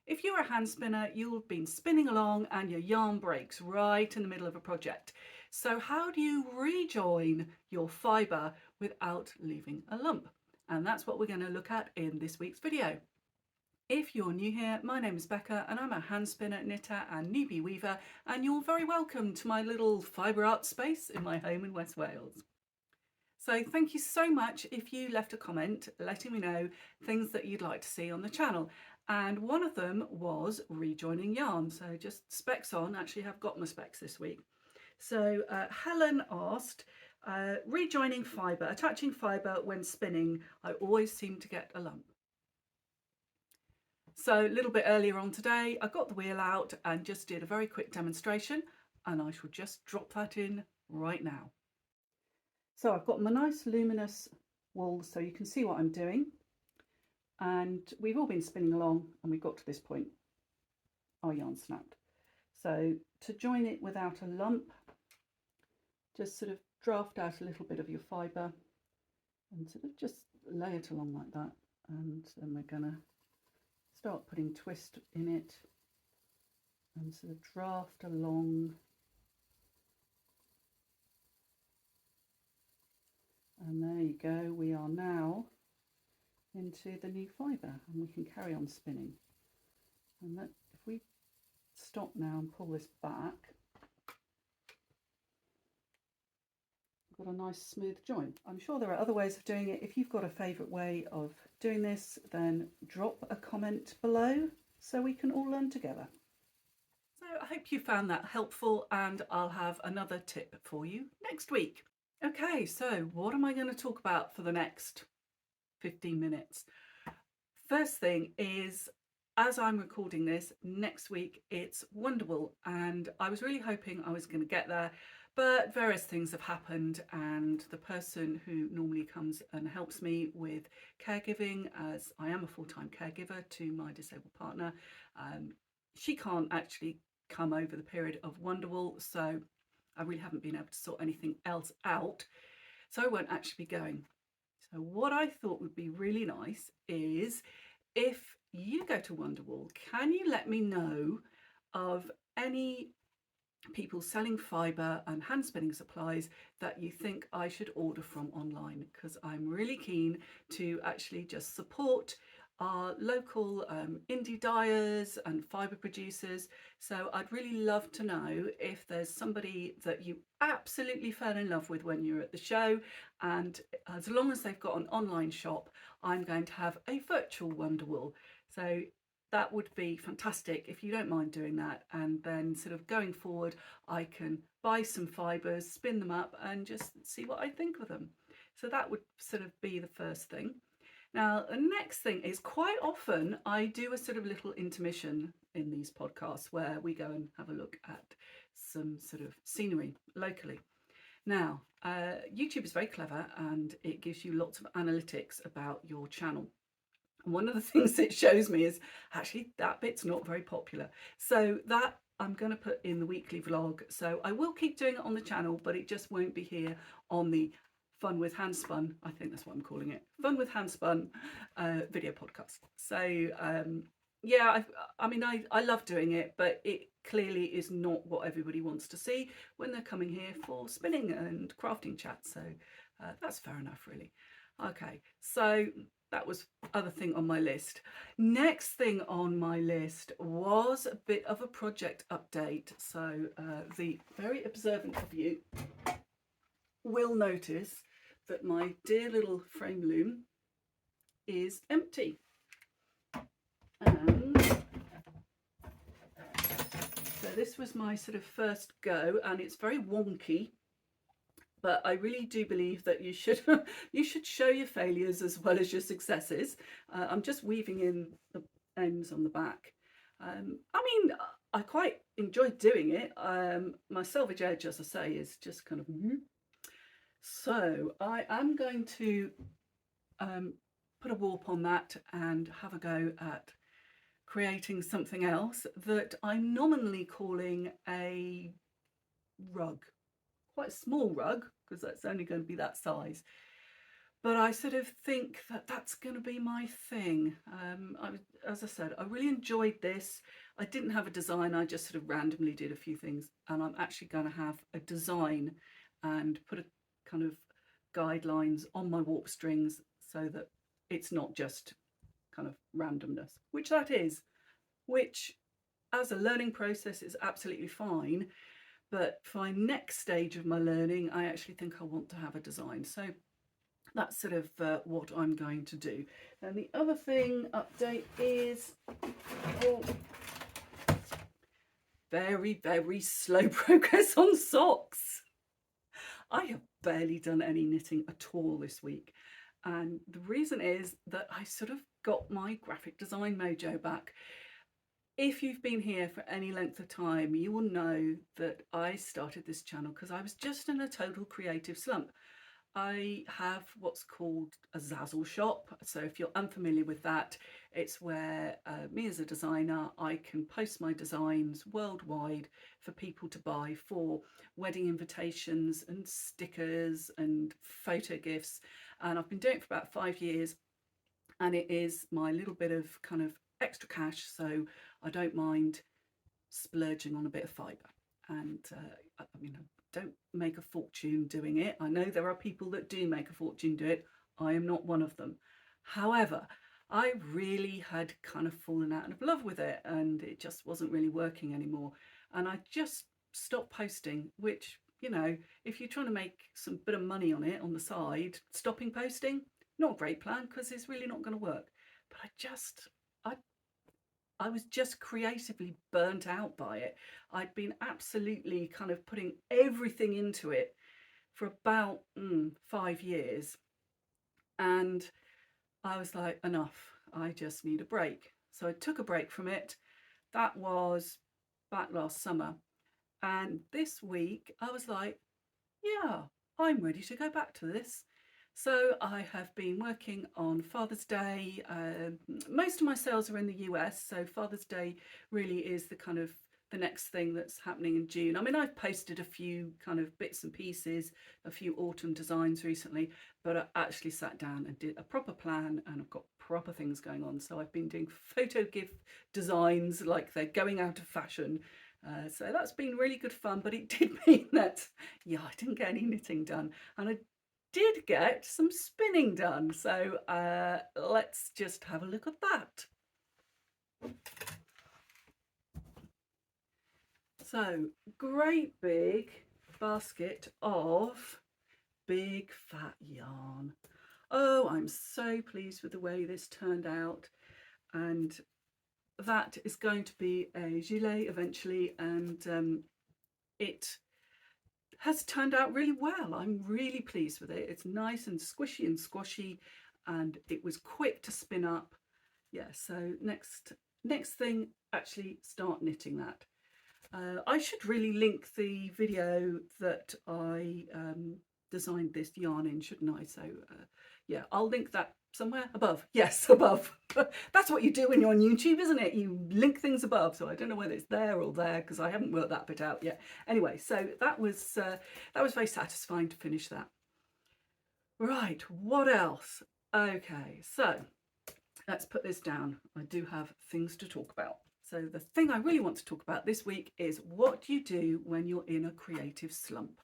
If you're a hand spinner, you've been spinning along and your yarn breaks right in the middle of a project. So how do you rejoin your fibre without leaving a lump? And that's what we're going to look at in this week's video. If you're new here, my name is Becca and I'm a hand spinner, knitter and newbie weaver, and you're very welcome to my little fibre art space in my home in West Wales. So thank you so much if you left a comment letting me know things that you'd like to see on the channel. And one of them was rejoining yarn. So just specs on, actually have got my specs this week. So Helen asked, rejoining fibre, attaching fibre when spinning, I always seem to get a lump. So a little bit earlier on today, I got the wheel out and just did a very quick demonstration, and I shall just drop that in right now. So I've got my nice luminous wool so you can see what I'm doing, and we've all been spinning along and we got to this point, our yarn snapped. So to join it without a lump, just sort of draft out a little bit of your fibre and sort of just lay it along like that, and then we're gonna start putting twist in it and sort of draft along. And there you go, we are now into the new fibre and we can carry on spinning. And that, if we stop now and pull this back, we've got a nice smooth join. I'm sure there are other ways of doing it. If you've got a favourite way of doing this, then drop a comment below so we can all learn together. So I hope you found that helpful, and I'll have another tip for you next week. Okay, so what am I going to talk about for the next 15 minutes? First thing is, as I'm recording this, next week it's Wonderwool, and I was really hoping I was going to get there, but various things have happened, and the person who normally comes and helps me with caregiving, as I am a full-time caregiver to my disabled partner, she can't actually come over the period of Wonderwool, so I really haven't been able to sort anything else out, so I won't actually be going. So what I thought would be really nice is, if you go to Wonderwool, can you let me know of any people selling fibre and hand spinning supplies that you think I should order from online, because I'm really keen to actually just support our local indie dyers and fibre producers. So I'd really love to know if there's somebody that you absolutely fell in love with when you were at the show, and as long as they've got an online shop, I'm going to have a virtual Wonderwool. So that would be fantastic if you don't mind doing that, and then sort of going forward I can buy some fibres, spin them up and just see what I think of them. So that would sort of be the first thing. Now, the next thing is, quite often I do a sort of little intermission in these podcasts where we go and have a look at some sort of scenery locally. Now, YouTube is very clever and it gives you lots of analytics about your channel. And one of the things it shows me is actually that bit's not very popular. So that I'm going to put in the weekly vlog. So I will keep doing it on the channel, but it just won't be here on the Fun with Handspun, I think that's what I'm calling it, Fun with Handspun video podcast. So yeah, I mean, I love doing it, but it clearly is not what everybody wants to see when they're coming here for spinning and crafting chat. So that's fair enough, really. Okay, so that was other thing on my list. Next thing on my list was a bit of a project update. So the very observant of you will notice that my dear little frame loom is empty. And so this was my sort of first go, and it's very wonky, but I really do believe that you should you should show your failures as well as your successes. I'm just weaving in the ends on the back. I mean, I quite enjoy doing it. My selvage edge, as I say, is just kind of... So I am going to put a warp on that and have a go at creating something else that I'm nominally calling a rug. Quite a small rug, because that's only going to be that size. but I sort of think that that's going to be my thing. As I said, I really enjoyed this. I didn't have a design, I just sort of randomly did a few things, and I'm actually going to have a design and put a kind of guidelines on my warp strings so that it's not just kind of randomness, which that is, which as a learning process is absolutely fine. But for my next stage of my learning, I actually think I want to have a design. So that's sort of what I'm going to do. And the other thing update is, oh, very, very slow progress on socks. I have barely done any knitting at all this week. And the reason is that I sort of got my graphic design mojo back. If you've been here for any length of time, you will know that I started this channel because I was just in a total creative slump. I have what's called a Zazzle shop. So if you're unfamiliar with that, it's where me as a designer, I can post my designs worldwide for people to buy for wedding invitations and stickers and photo gifts. And I've been doing it for about 5 years, and it is my little bit of kind of extra cash, so I don't mind splurging on a bit of fibre. And I mean, I don't make a fortune doing it. I know there are people that do make a fortune do it. I am not one of them. However, I really had kind of fallen out of love with it, and it just wasn't really working anymore. And I just stopped posting, which, you know, if you're trying to make some bit of money on it on the side, stopping posting, not a great plan because it's really not going to work. But I was just creatively burnt out by it. I'd been absolutely kind of putting everything into it for about 5 years. And I was like, enough, I just need a break. So I took a break from it. That was back last summer. And this week I was like, yeah, I'm ready to go back to this. So I have been working on Father's Day. Most of my sales are in the US, so Father's Day really is the kind of the next thing that's happening in June. I mean, I've posted a few kind of bits and pieces, a few autumn designs recently, but I actually sat down and did a proper plan, and I've got proper things going on. So I've been doing photo gift designs like they're going out of fashion. So that's been really good fun, but it did mean that, yeah, I didn't get any knitting done, and I did get some spinning done. So let's just have a look at that. So, great big basket of big fat yarn. Oh, I'm so pleased with the way this turned out. And that is going to be a gilet eventually, and it has turned out really well. I'm really pleased with it. It's nice and squishy and squashy, and it was quick to spin up. Yeah, so next thing, actually start knitting that. I should really link the video that I designed this yarn in, shouldn't I? So yeah, I'll link that somewhere above. Yes, above. That's what you do when you're on YouTube, isn't it? You link things above. So I don't know whether it's there or there because I haven't worked that bit out yet. Anyway, so that was very satisfying to finish that. Right, what else? Okay, so let's put this down. I do have things to talk about. So the thing I really want to talk about this week is what you do when you're in a creative slump.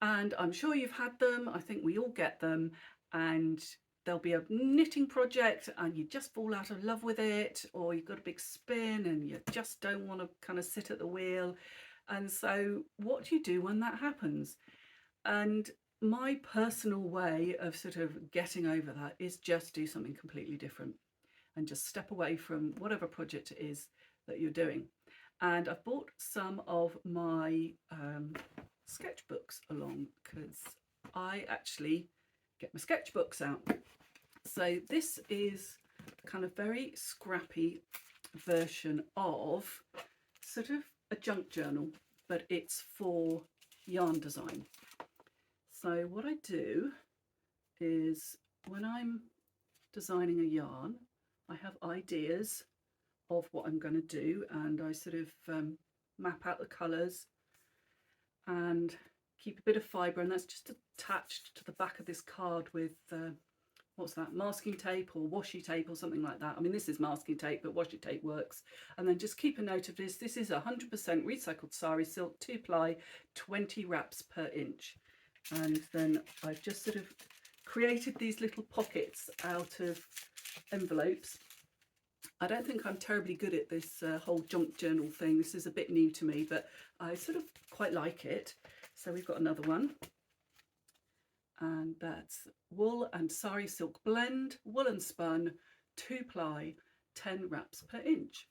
And I'm sure you've had them. I think we all get them. And there'll be a knitting project and you just fall out of love with it, or you've got a big spin and you just don't want to kind of sit at the wheel. And so what do you do when that happens? And my personal way of sort of getting over that is just do something completely different and just step away from whatever project it is that you're doing. And I've bought some of my sketchbooks along because I actually get my sketchbooks out. So this is kind of very scrappy version of sort of a junk journal, but it's for yarn design. So what I do is when I'm designing a yarn, I have ideas of what I'm going to do, and I sort of map out the colours, and keep a bit of fibre, and that's just attached to the back of this card with what's that, masking tape or washi tape or something like that. I mean, this is masking tape, but washi tape works. And then just keep a note of this. This is 100% recycled sari silk, 2-ply, 20 wraps per inch. And then I've just sort of created these little pockets out of envelopes. I don't think I'm terribly good at this whole junk journal thing. This is a bit new to me, but I sort of quite like it. So we've got another one. And that's wool and sari silk blend, wool and spun, 2-ply, 10 wraps per inch.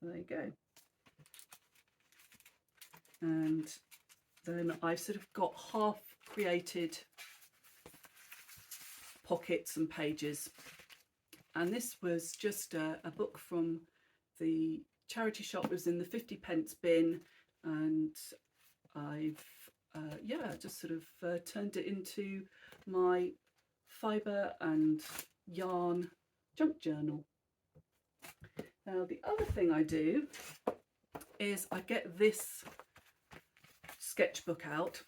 So there you go. And then I've sort of got half created pockets and pages. And this was just a book from the charity shop. It was in the 50p bin, and I've just sort of turned it into my fibre and yarn junk journal. Now the other thing I do is I get this sketchbook out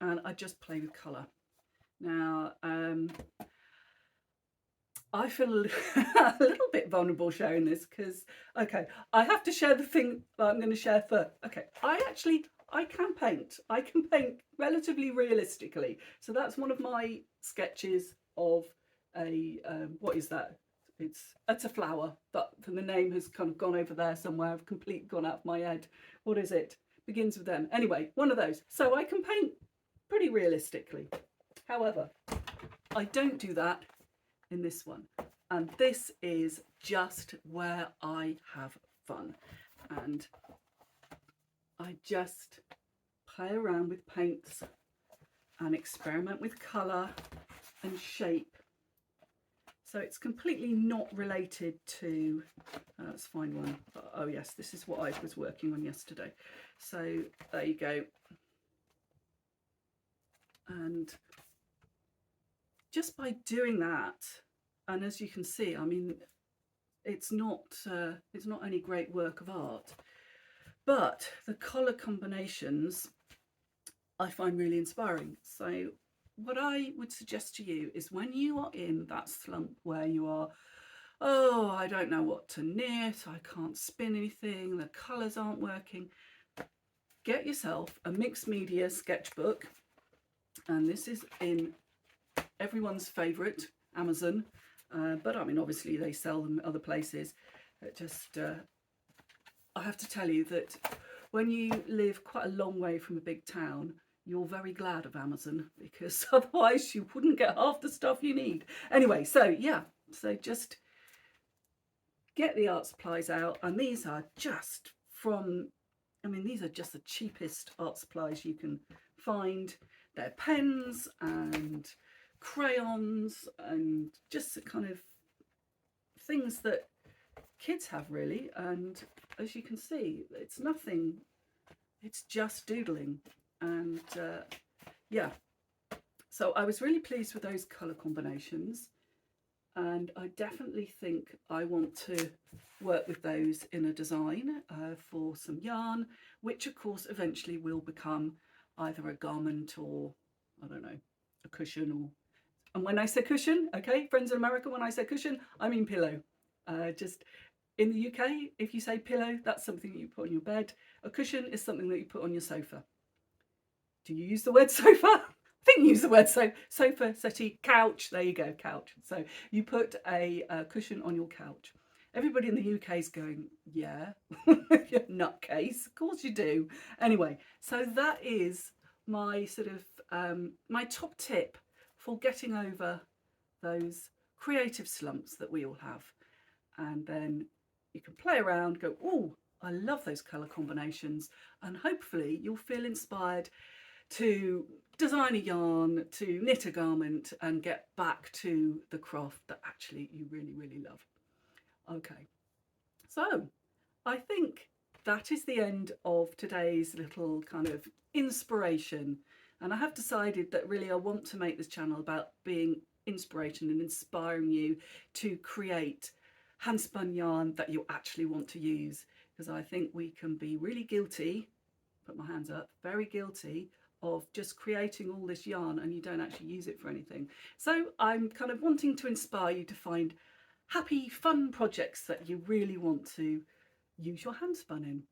and I just play with colour. Now I feel a little bit vulnerable sharing this because, okay, I have to share the thing that I'm going to share first. Okay, I can paint. I can paint relatively realistically. So that's one of my sketches of a, what is that? It's a flower, but the name has kind of gone over there somewhere. I've completely gone out of my head. What is it? Begins with M. Anyway, one of those. So I can paint pretty realistically. However, I don't do that in this one. And this is just where I have fun. And I just play around with paints and experiment with colour and shape. So it's completely not related to, let's find one. Oh yes, this is what I was working on yesterday. So there you go. And just by doing that, and as you can see, I mean, it's not any great work of art, but the colour combinations I find really inspiring. So what I would suggest to you is when you are in that slump where you are, oh, I don't know what to knit, I can't spin anything, the colours aren't working, get yourself a mixed media sketchbook. And this is in everyone's favourite, Amazon, but I mean, obviously they sell them other places. It just, I have to tell you that when you live quite a long way from a big town, you're very glad of Amazon, because otherwise you wouldn't get half the stuff you need. Anyway, so yeah, so just get the art supplies out, and these are just from, I mean, these are just the cheapest art supplies you can find. They're pens and crayons and just the kind of things that kids have, really. And as you can see, it's nothing, it's just doodling. And yeah, so I was really pleased with those colour combinations, and I definitely think I want to work with those in a design for some yarn, which of course eventually will become either a garment or, I don't know, a cushion. Or, and when I say cushion, okay, friends in America, when I say cushion, I mean pillow. Just in the UK, if you say pillow, that's something that you put on your bed. A cushion is something that you put on your sofa. Do you use the word sofa? I think you use the word sofa, settee, couch. There you go, couch. So you put a cushion on your couch. Everybody in the UK is going, yeah, you're nutcase. Of course you do. Anyway, so that is my sort of, my top tip for getting over those creative slumps that we all have. And then you can play around, go, oh, I love those colour combinations. And hopefully you'll feel inspired to design a yarn, to knit a garment, and get back to the craft that actually you really, really love. Okay, so I think that is the end of today's little kind of inspiration. And I have decided that really I want to make this channel about being inspiration and inspiring you to create handspun yarn that you actually want to use, because I think we can be really guilty put my hands up, very guilty of just creating all this yarn and you don't actually use it for anything. So I'm kind of wanting to inspire you to find happy, fun projects that you really want to use your hand spun in.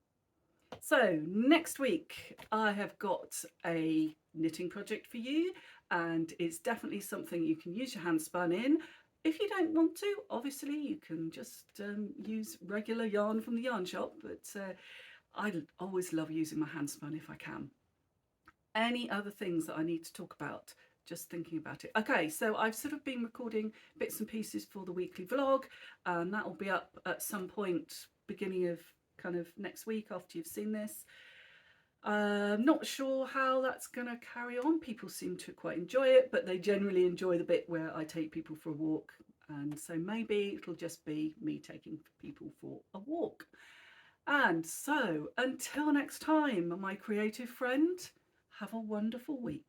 So next week I have got a knitting project for you, and it's definitely something you can use your hand spun in. If you don't want to, obviously you can just use regular yarn from the yarn shop, but I always love using my hand spun if I can. Any other things that I need to talk about? Just thinking about it. Okay, so I've sort of been recording bits and pieces for the weekly vlog, and that will be up at some point beginning of kind of next week after you've seen this. Not sure how that's going to carry on. People seem to quite enjoy it, but they generally enjoy the bit where I take people for a walk, and so maybe it'll just be me taking people for a walk. And so until next time, my creative friend, have a wonderful week.